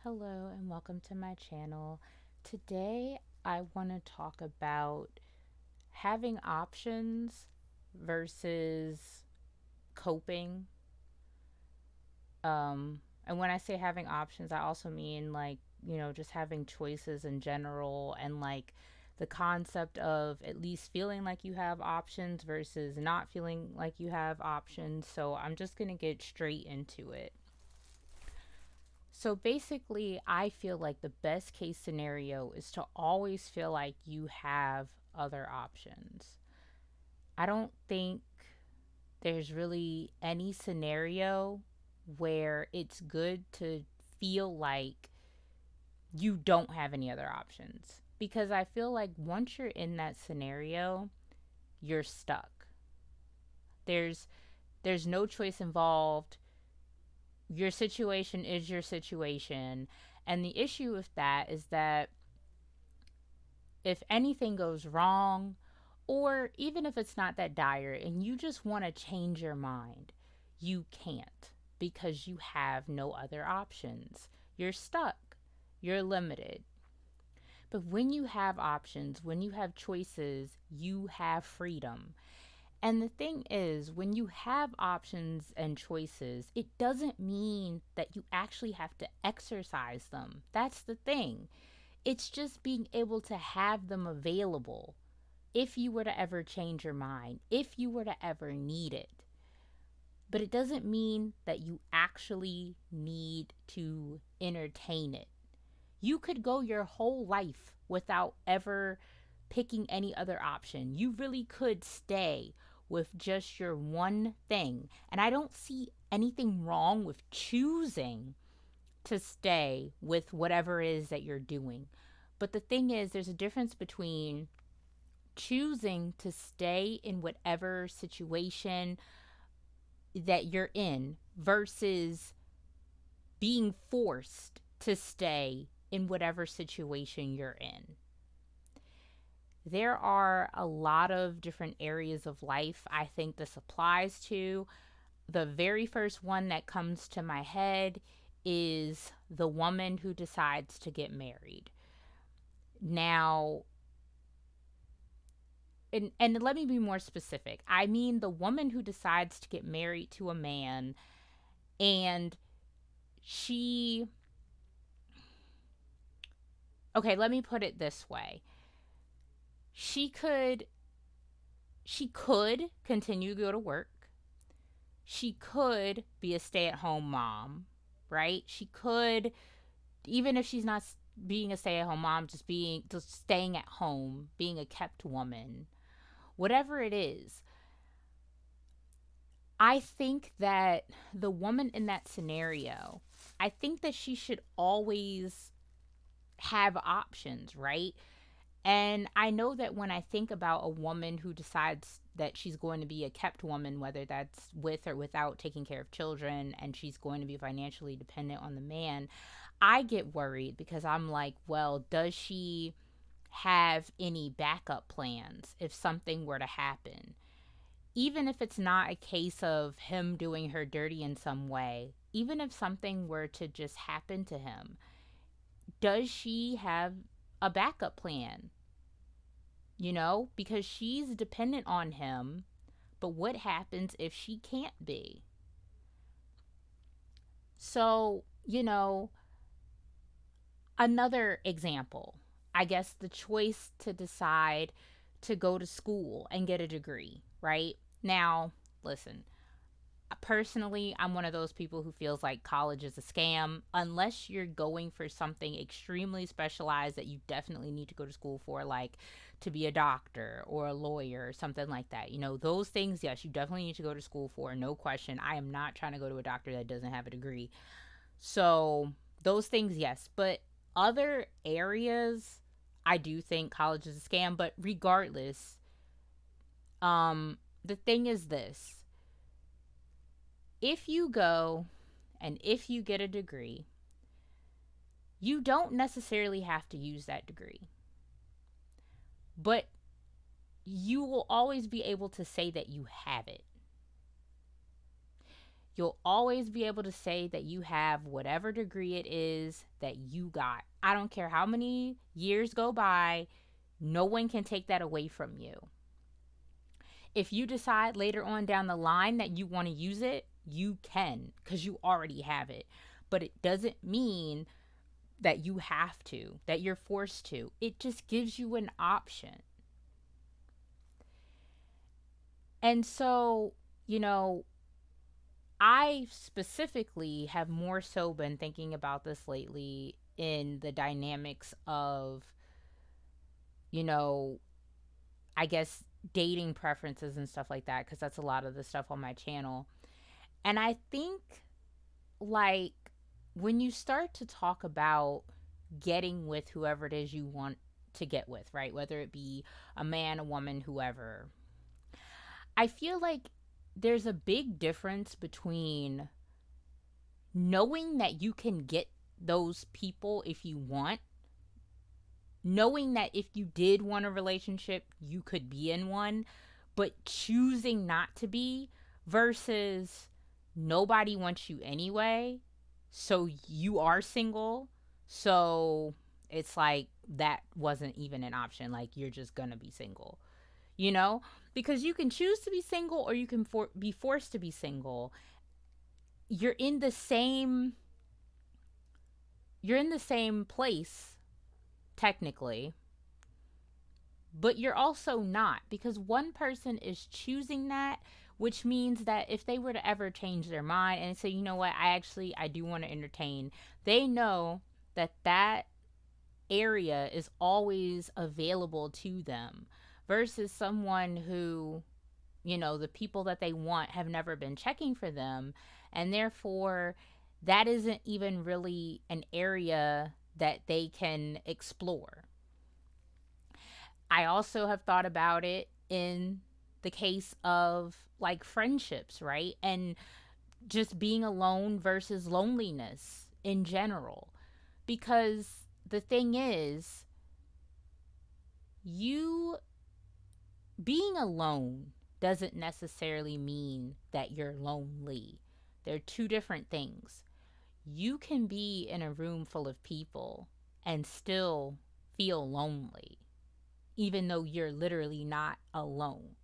Hello and welcome to my channel. Today I want to talk about having options versus coping. And when I say having options, I also mean just having choices in general and the concept of at least feeling like you have options versus not feeling like you have options. So I'm just going to get straight into it. So basically, I feel like the best case scenario is to always feel like you have other options. I don't think there's really any scenario where it's good to feel like you don't have any other options. Because I feel like once you're in that scenario, you're stuck. There's there's no choice involved. Your situation is your situation. And the issue with that is that if anything goes wrong, or even if it's not that dire and you just want to change your mind, you can't because you have no other options. You're stuck, you're limited. But when you have options, when you have choices, you have freedom. And the thing is, when you have options and choices, it doesn't mean that you actually have to exercise them. That's the thing. It's just being able to have them available if you were to ever change your mind, if you were to ever need it. But it doesn't mean that you actually need to entertain it. You could go your whole life without ever picking any other option. You really could stay with just your one thing. And I don't see anything wrong with choosing to stay with whatever it is that you're doing. But the thing is, there's a difference between choosing to stay in whatever situation that you're in versus being forced to stay in whatever situation you're in. There are a lot of different areas of life I think this applies to. The very first one that comes to my head is the woman who decides to get married. Now, and let me be more specific. I mean the woman who decides to get married to a man and she okay, let me put it this way. She could she could continue to go to work. She could be a stay-at-home mom, right? She could, even if she's not being a stay-at-home mom, just staying at home, being a kept woman, whatever it is. I think that the woman in that scenario, I think that she should always have options, right? And I know that when I think about a woman who decides that she's going to be a kept woman, whether that's with or without taking care of children, and she's going to be financially dependent on the man, I get worried because I'm like, well, does she have any backup plans if something were to happen? Even if it's not a case of him doing her dirty in some way, even if something were to just happen to him, does she have a backup plan? Because she's dependent on him, but what happens if she can't be? So, another example, I guess the choice to decide to go to school and get a degree, right? Now, listen, personally, I'm one of those people who feels like college is a scam unless you're going for something extremely specialized that you definitely need to go to school for, like to be a doctor or a lawyer or something like that. Those things, yes, you definitely need to go to school for, no question. I am not trying to go to a doctor that doesn't have a degree. So, those things, yes. But other areas, I do think college is a scam. But regardless, the thing is this: if you go and if you get a degree, you don't necessarily have to use that degree. But you will always be able to say that you have it. You'll always be able to say that you have whatever degree it is that you got. I don't care how many years go by, no one can take that away from you. If you decide later on down the line that you want to use it, you can because you already have it. But it doesn't mean that you have to, that you're forced to. It just gives you an option. And so, you know, I specifically have more so been thinking about this lately in the dynamics of, you know, I guess dating preferences and stuff like that, because that's a lot of the stuff on my channel. And I think, like, when you start to talk about getting with whoever it is you want to get with, right? Whether it be a man, a woman, whoever, I feel like there's a big difference between knowing that you can get those people if you want, knowing that if you did want a relationship, you could be in one, but choosing not to be, versus nobody wants you anyway, so you are single. So it's like that wasn't even an option. Like, you're just gonna be single, you know? Because you can choose to be single or you can be forced to be single. You're in the same place technically, but you're also not, because one person is choosing that, which means that if they were to ever change their mind and say, you know what, I do want to entertain, they know that that area is always available to them, versus someone who, you know, the people that they want have never been checking for them, and therefore that isn't even really an area that they can explore. I also have thought about it in the case of like friendships, right? And just being alone versus loneliness in general. Because the thing is, you being alone doesn't necessarily mean that you're lonely. They're two different things. You can be in a room full of people and still feel lonely, even though you're literally not alone.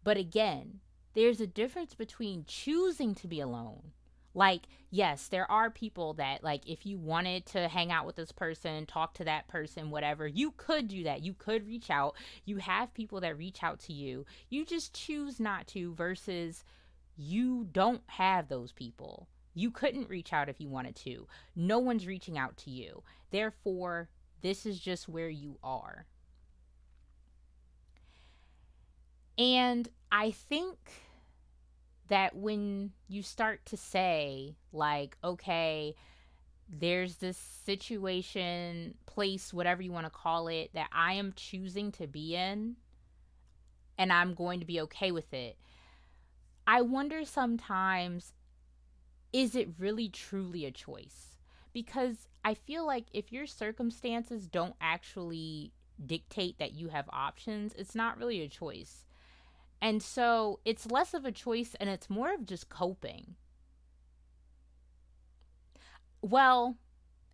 But again, there's a difference between choosing to be alone. Like, yes, there are people that, like, if you wanted to hang out with this person, talk to that person, whatever, you could do that. You could reach out. You have people that reach out to you. You just choose not to, versus you don't have those people. You couldn't reach out if you wanted to. No one's reaching out to you. Therefore, this is just where you are. And I think that when you start to say, like, okay, there's this situation, place, whatever you want to call it, that I am choosing to be in, and I'm going to be okay with it, I wonder sometimes, is it really truly a choice? Because I feel like if your circumstances don't actually dictate that you have options, it's not really a choice. And so it's less of a choice and it's more of just coping. Well,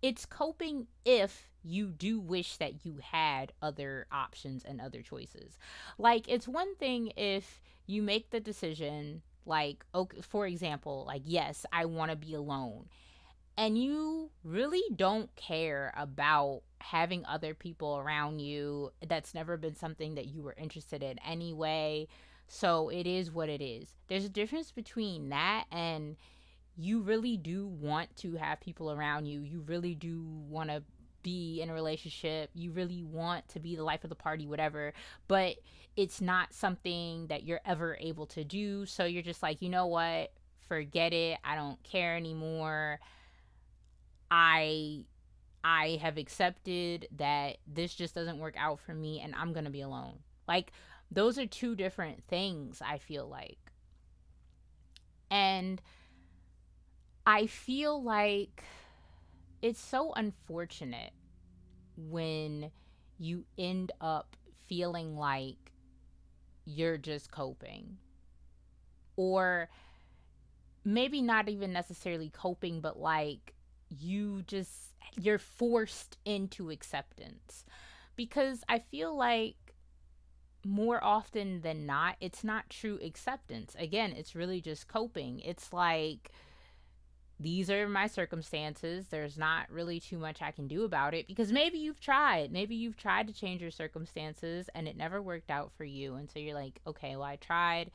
it's coping if you do wish that you had other options and other choices. Like, it's one thing if you make the decision, like, okay, for example, like, yes, I want to be alone, and you really don't care about having other people around you. That's never been something that you were interested in anyway. So it is what it is. There's a difference between that and you really do want to have people around you. You really do want to be in a relationship. You really want to be the life of the party, whatever. But it's not something that you're ever able to do. So you're just like, you know what? Forget it. I don't care anymore. I I have accepted that this just doesn't work out for me and I'm going to be alone. Like, those are two different things, I feel like. And I feel like it's so unfortunate when you end up feeling like you're just coping, or maybe not even necessarily coping, but like you're forced into acceptance. Because I feel like more often than not, it's not true acceptance. Again, it's really just coping. It's like, these are my circumstances. There's not really too much I can do about it, because maybe you've tried. Maybe you've tried to change your circumstances and it never worked out for you. And so you're like, okay, well, I tried.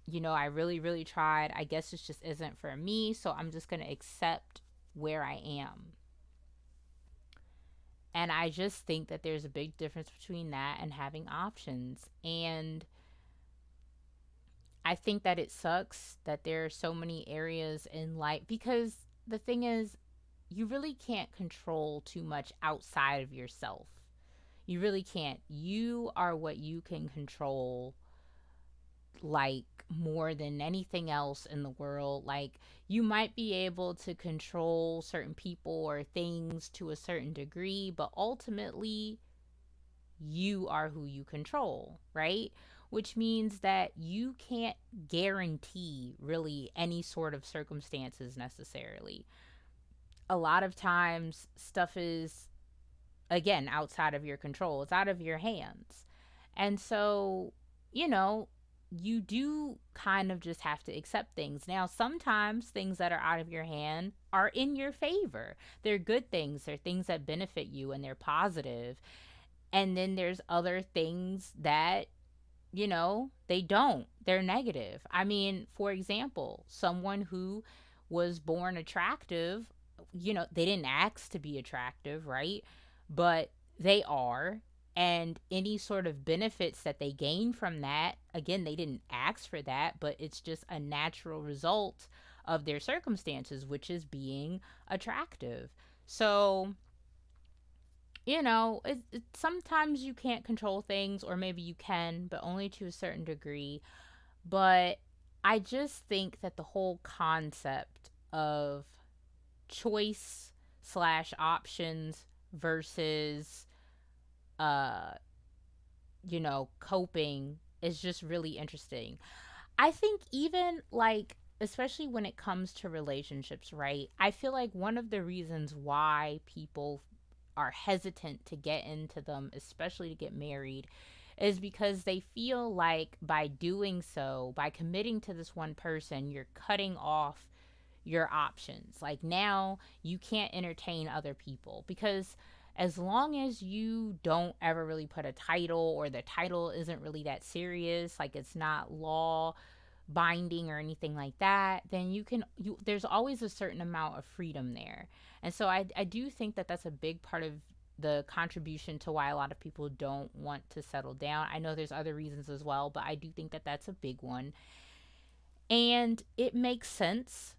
I really, really tried. I guess this just isn't for me. So I'm just going to accept where I am. And I just think that there's a big difference between that and having options. And I think that it sucks that there are so many areas in life, because the thing is, you really can't control too much outside of yourself. You really can't. You are what you can control, like, more than anything else in the world. Like, you might be able to control certain people or things to a certain degree, but ultimately, you are who you control, right? Which means that you can't guarantee really any sort of circumstances necessarily. A lot of times, stuff is, again, outside of your control, it's out of your hands. And so, you know, you do kind of just have to accept things. Now, sometimes things that are out of your hand are in your favor. They're good things, they're things that benefit you and they're positive. And then there's other things that, they don't. They're negative. I mean, for example, someone who was born attractive, they didn't ask to be attractive, right? But they are. And any sort of benefits that they gain from that, again, they didn't ask for that, but it's just a natural result of their circumstances, which is being attractive. So, sometimes you can't control things, or maybe you can, but only to a certain degree. But I just think that the whole concept of choice slash options versus, uh, coping is just really interesting. I think even like, especially when it comes to relationships, right? I feel like one of the reasons why people are hesitant to get into them, especially to get married, is because they feel like by doing so, by committing to this one person, you're cutting off your options. Like, now you can't entertain other people, because as long as you don't ever really put a title, or the title isn't really that serious, like it's not law binding or anything like that, then there's always a certain amount of freedom there. And so I do think that that's a big part of the contribution to why a lot of people don't want to settle down. I know there's other reasons as well, but I do think that that's a big one. And it makes sense.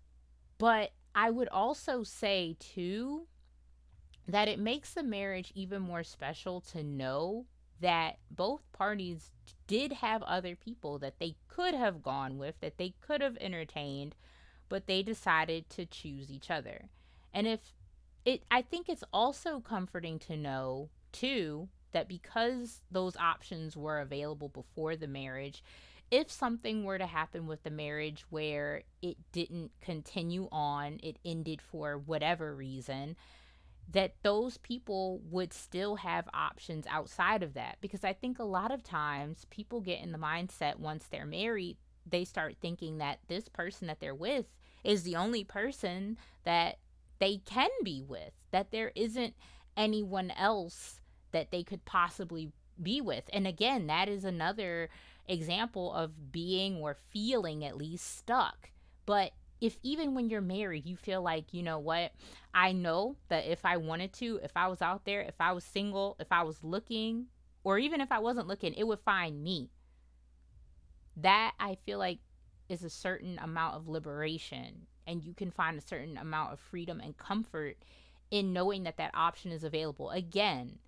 But I would also say, too, that it makes the marriage even more special to know that both parties did have other people that they could have gone with, that they could have entertained, but they decided to choose each other. And I think it's also comforting to know, too, that because those options were available before the marriage, if something were to happen with the marriage where it didn't continue on, it ended for whatever reason, that those people would still have options outside of that. Because I think a lot of times people get in the mindset, once they're married, they start thinking that this person that they're with is the only person that they can be with, that there isn't anyone else that they could possibly be with. And again, that is another example of being, or feeling at least, stuck. But if even when you're married, you feel like, you know what, I know that if I wanted to, if I was out there, if I was single, if I was looking, or even if I wasn't looking, it would find me. That, I feel like, is a certain amount of liberation. And you can find a certain amount of freedom and comfort in knowing that that option is available. Again,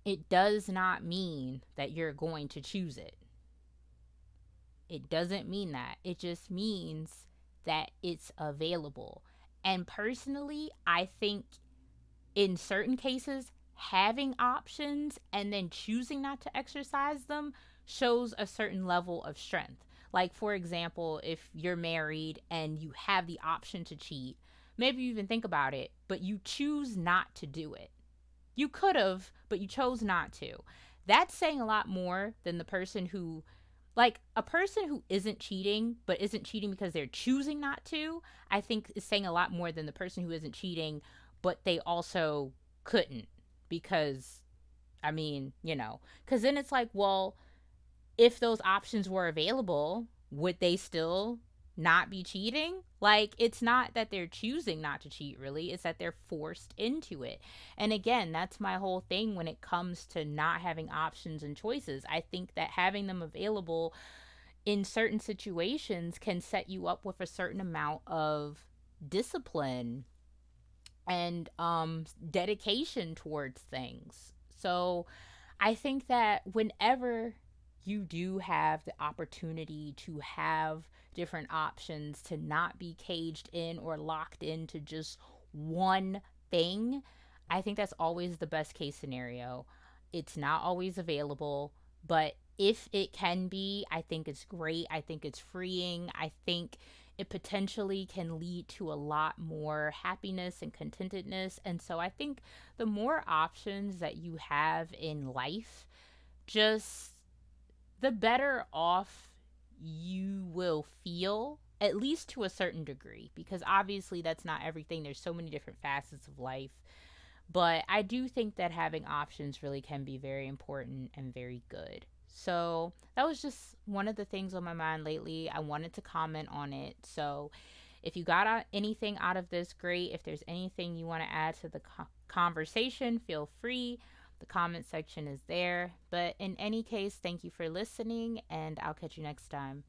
it does not mean that you're going to choose it. It doesn't mean that. It just means that it's available. And personally, I think in certain cases, having options and then choosing not to exercise them shows a certain level of strength. Like, for example, if you're married and you have the option to cheat, maybe you even think about it, but you choose not to do it. You could have, but you chose not to. That's saying a lot more than the person who, like, a person who isn't cheating, but isn't cheating because they're choosing not to, I think is saying a lot more than the person who isn't cheating, but they also couldn't because, I mean, because then it's like, well, if those options were available, would they still not be cheating? Like, it's not that they're choosing not to cheat, really. It's that they're forced into it. And again, that's my whole thing when it comes to not having options and choices. I think that having them available in certain situations can set you up with a certain amount of discipline and dedication towards things. So I think that whenever you do have the opportunity to have different options, to not be caged in or locked into just one thing, I think that's always the best case scenario. It's not always available, but if it can be, I think it's great. I think it's freeing. I think it potentially can lead to a lot more happiness and contentedness. And so I think the more options that you have in life, just the better off you will feel, at least to a certain degree, because obviously that's not everything. There's so many different facets of life. But I do think that having options really can be very important and very good. So that was just one of the things on my mind lately. I wanted to comment on it. So if you got anything out of this, great. If there's anything you want to add to the conversation, feel free. The comment section is there. But in any case, thank you for listening, and I'll catch you next time.